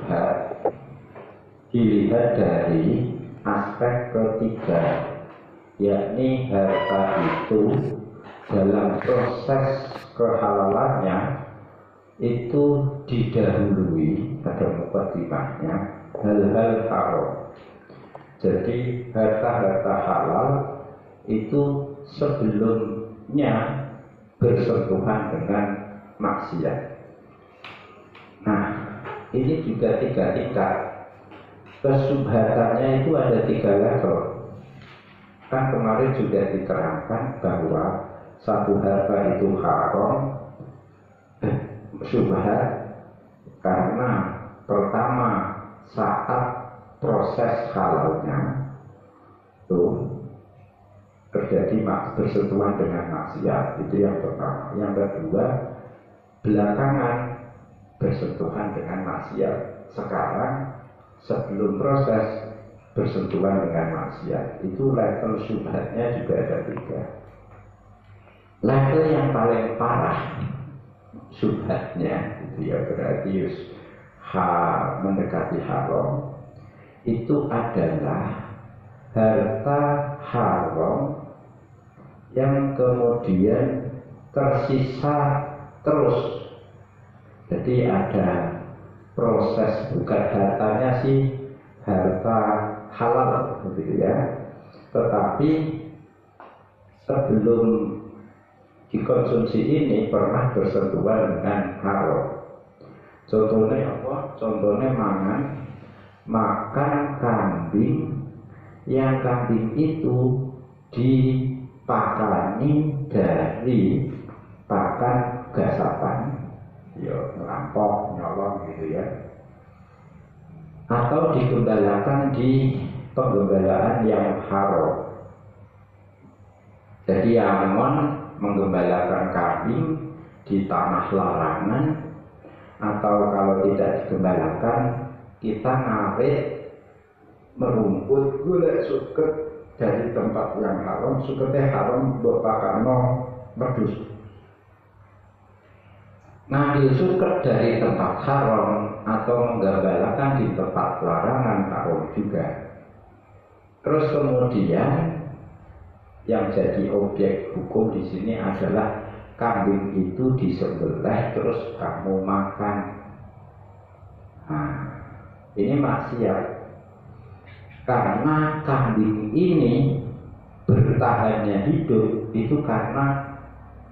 syubhat dilihat dari aspek ketiga, yakni harta itu dalam proses kehalalannya itu didahului pada mukaddimahnya hal-hal haram. Jadi harta-harta halal itu sebelumnya bersentuhan dengan maksiat. Nah, ini juga 3 tingkat. Kesubhatannya itu ada 3 level. Kan kemarin juga diterangkan bahwa satu harta itu haram, syubhat, karena pertama saat proses halalnya itu terjadi bersentuhan dengan maksiat, itu yang pertama. Yang kedua, belakangan bersentuhan dengan maksiat. Sekarang sebelum proses bersentuhan dengan maksiat, itu level syubhatnya juga ada 3. Level yang paling parah syubhatnya itu ya berarti mendekati haram, itu adalah harta haram yang kemudian tersisa terus. Jadi ada proses, bukan hartanya sih harta halal begitu ya, tetapi sebelum dikonsumsi ini pernah bersentuhan dengan haram. Contohnya apa? Contohnya makan kambing, yang kambing itu dipakani dari pakan gasapan, ya ngerampok, nyolong gitu ya, atau digembalakan di penggembalaan yang haram. Jadi Amon menggembalakan kambing di tanah larangan, atau kalau tidak digembalakan kita narik merumput golek suket dari tempat yang haram, suketnya haram berpakano medus. Ngambil suket dari tempat haram atau menggembalakan di tempat larangan haram juga. Terus kemudian yang jadi objek hukum di sini adalah kambing itu disembelih terus kamu makan. Nah, ini maksiat. Karena kambing ini bertahannya hidup itu karena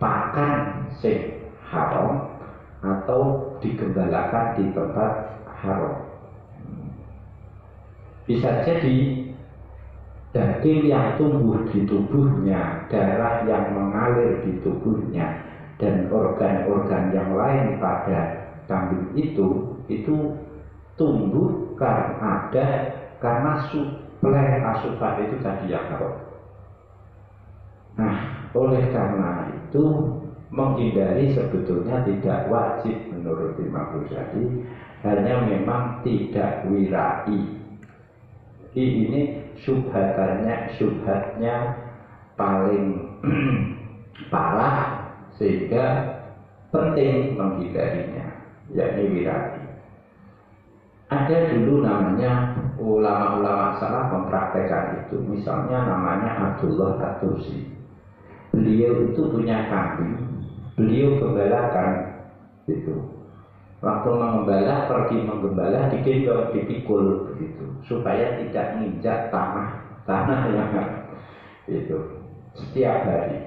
pakan sing haram atau digembalakan di tempat haram. Bisa jadi daging yang tumbuh di tubuhnya, darah yang mengalir di tubuhnya, dan organ-organ yang lain pada kambing itu tumbuh karena suplai asupan itu tadi yang haram. Nah, oleh karena itu menghindari sebetulnya tidak wajib menurut Imam Ghazali, hanya memang tidak wirai. Jadi ini syubhatnya paling parah sehingga penting menghindarinya, yakni wirai. Ada dulu namanya ulama-ulama salaf mempraktekkan itu. Misalnya namanya Abdullah At-Tusi. Beliau itu punya kambing, beliau gembalakan itu. Waktu mengembala, pergi menggembala, digendong, dipikul begitu, supaya tidak menginjak tanah yang itu setiap hari.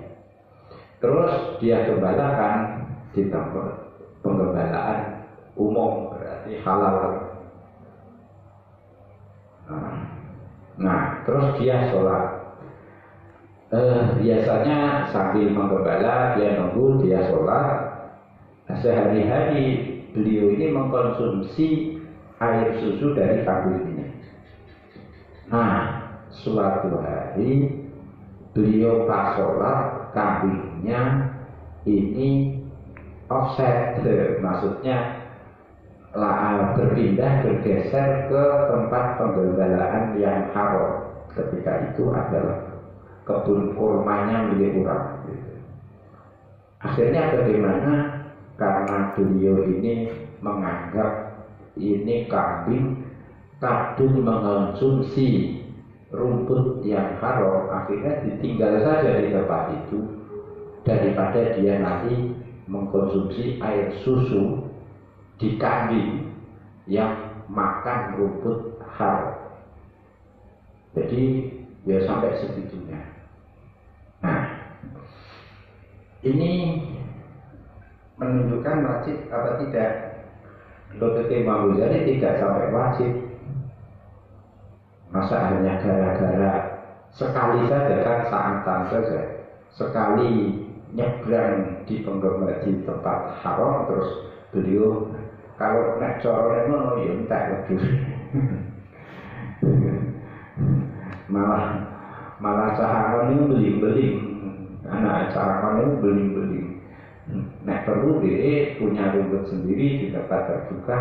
Terus dia gembalakan di tempat penggembalaan umum, berarti halal. Nah, terus dia sholat. Biasanya sambil menggembala dia nunggu, dia sholat. Sehari-hari beliau ini mengkonsumsi air susu dari kambing ini. Nah, suatu hari beliau pas sholat, kambingnya ini offset, maksudnya berpindah, bergeser ke tempat penggembalaan yang haram. Ketika itu adalah kebun kurmanya milik orang. Akhirnya bagaimana? Karena beliau ini menganggap ini kambing kadung mengonsumsi rumput yang haram, akhirnya ditinggal saja di tempat itu daripada dia nanti mengkonsumsi air susu di kambing yang makan rumput haram. Jadi ya sampai segitunya. Nah, ini menunjukkan wajib apa tidak. Menurut Imam Ghazali tidak sampai wajib. Masa hanya gara-gara sekali saja kan, saatan saja, sekali nyebrang di penggemar di tempat haram, terus beliau kalau nak corone ngono ya entek wedhus. malah cahangan itu beling-beling, anak cahangan itu beling-beling. Nek perlu dia punya rumput sendiri di tempat terbuka,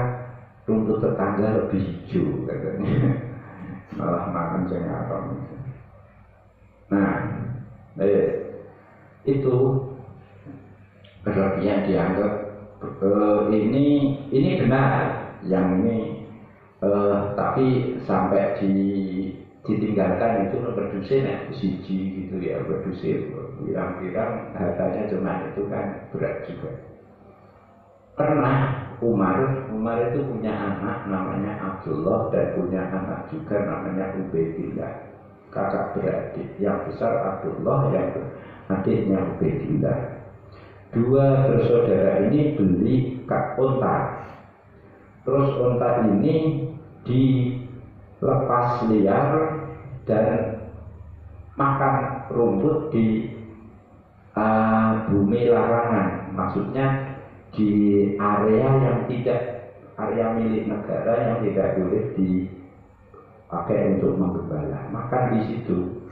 rumput tetangga lebih hijau katanya. Malah makan cengarong. Nah, itu berlebihan dianggap ini benar, yang ini tapi sampai ditinggalkan itu berdusir ya, siji gitu ya, berdusir, bilang-bilang hartanya cuma itu kan berat juga. Pernah Umar itu punya anak namanya Abdullah dan punya anak juga namanya Ubaidillah, kakak beradik. Yang besar Abdullah, yang adiknya Ubaidillah. Dua bersaudara ini beli unta. Terus unta ini dilepas liar dan makan rumput di bumi larangan, maksudnya di area yang tidak, area milik negara yang tidak boleh dipakai untuk menggembala. Makan di situ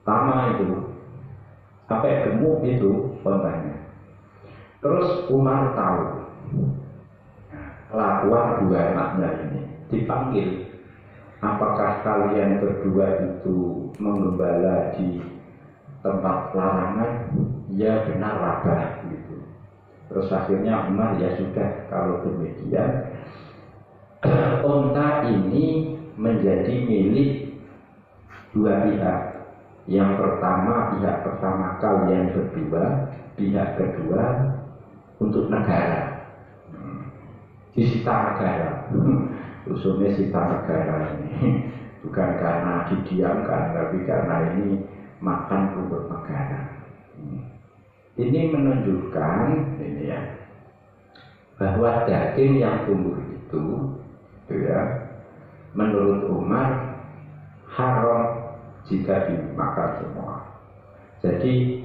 lama itu sampai gemuk itu untanya. Terus Umar tahu kelakuan dua anaknya ini, dipanggil, apakah kalian berdua itu menggembala di tempat larangan? Ya benar Abah gitu. Terus akhirnya Umar, ya sudah kalau demikian unta ini menjadi milik dua pihak. Yang pertama pihak pertama kalian berdua, pihak kedua untuk negara, disita negara. Usulnya sita negara ini bukan karena didiamkan, tapi karena ini makan rumput negara. Ini menunjukkan ini ya, bahwa daging yang tumbuh itu ya, menurut Umar haram jika dimakan semua. Jadi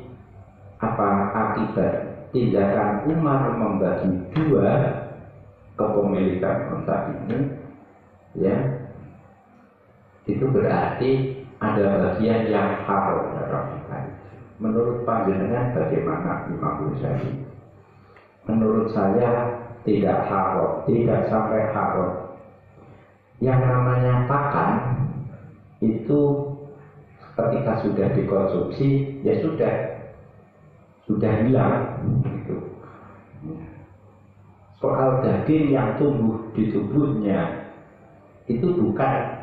apa akibat tindakan Umar membagi dua kepemilikan unta ini ya, itu berarti ada bagian yang haram dalam unta. Menurut panjenengan bagaimana Imam Ghazali? Menurut saya tidak haram, tidak sampai haram. Yang namanya pakan itu ketika sudah dikonsumsi ya sudah hilang gitu. Soal daging yang tumbuh di tubuhnya itu bukan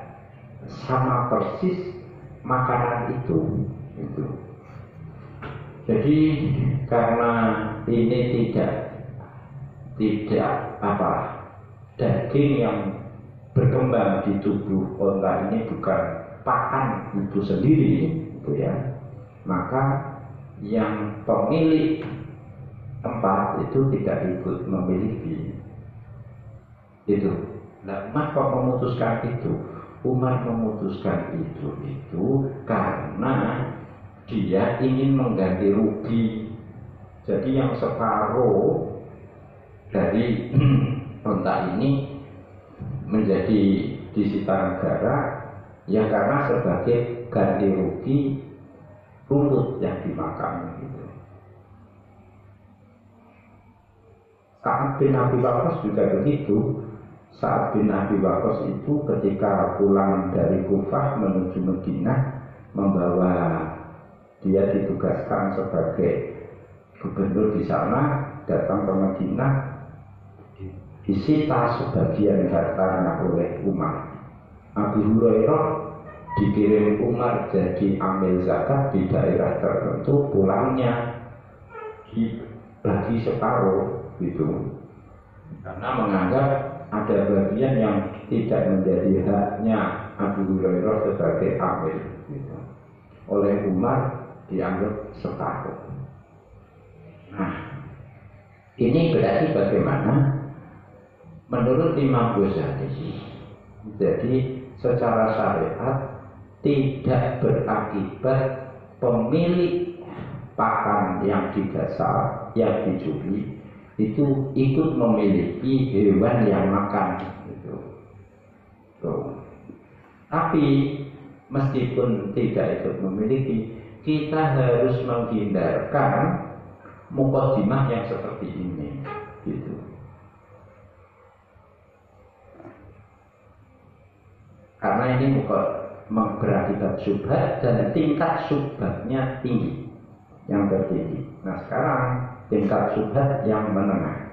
sama persis makanan itu. Jadi karena ini tidak daging yang berkembang di tubuh unta ini bukan pakan itu sendiri, gitu ya. Maka yang pemilik tempat itu tidak ikut memiliki itu. Nah, Umar kok memutuskan itu? Umar memutuskan itu karena dia ingin mengganti rugi. Jadi yang separuh dari unta ini menjadi disita negara ya karena sebagai ganti rugi rumput yang dimakan gitu. Sa'ad bin Abi Waqqas juga begitu. Sa'ad bin Abi Waqqas itu ketika pulang dari Kufah menuju Madinah, membawa, dia ditugaskan sebagai gubernur di sana, datang ke Madinah, disita sebagian hartanya oleh Umar. Abu Hurairah dikirim Umar jadi amil zakat di daerah tertentu, pulangnya dibagi separuh gitu, karena menganggap ada bagian yang tidak menjadi haknya Abu Hurairah sebagai amil gitu. Oleh Umar dianggap separuh. Nah, ini berarti bagaimana? Menurut Imam Ghazali, jadi secara syariat tidak berakibat pemilik pakan yang didasar, yang dicuri itu ikut memiliki hewan yang makan gitu. Tapi meskipun tidak ikut memiliki, kita harus menghindarkan mukadimah yang seperti ini gitu. Karena ini berakibat syubhat dan tingkat syubhatnya tinggi, yang tertinggi. Nah sekarang tingkat syubhat yang menengah.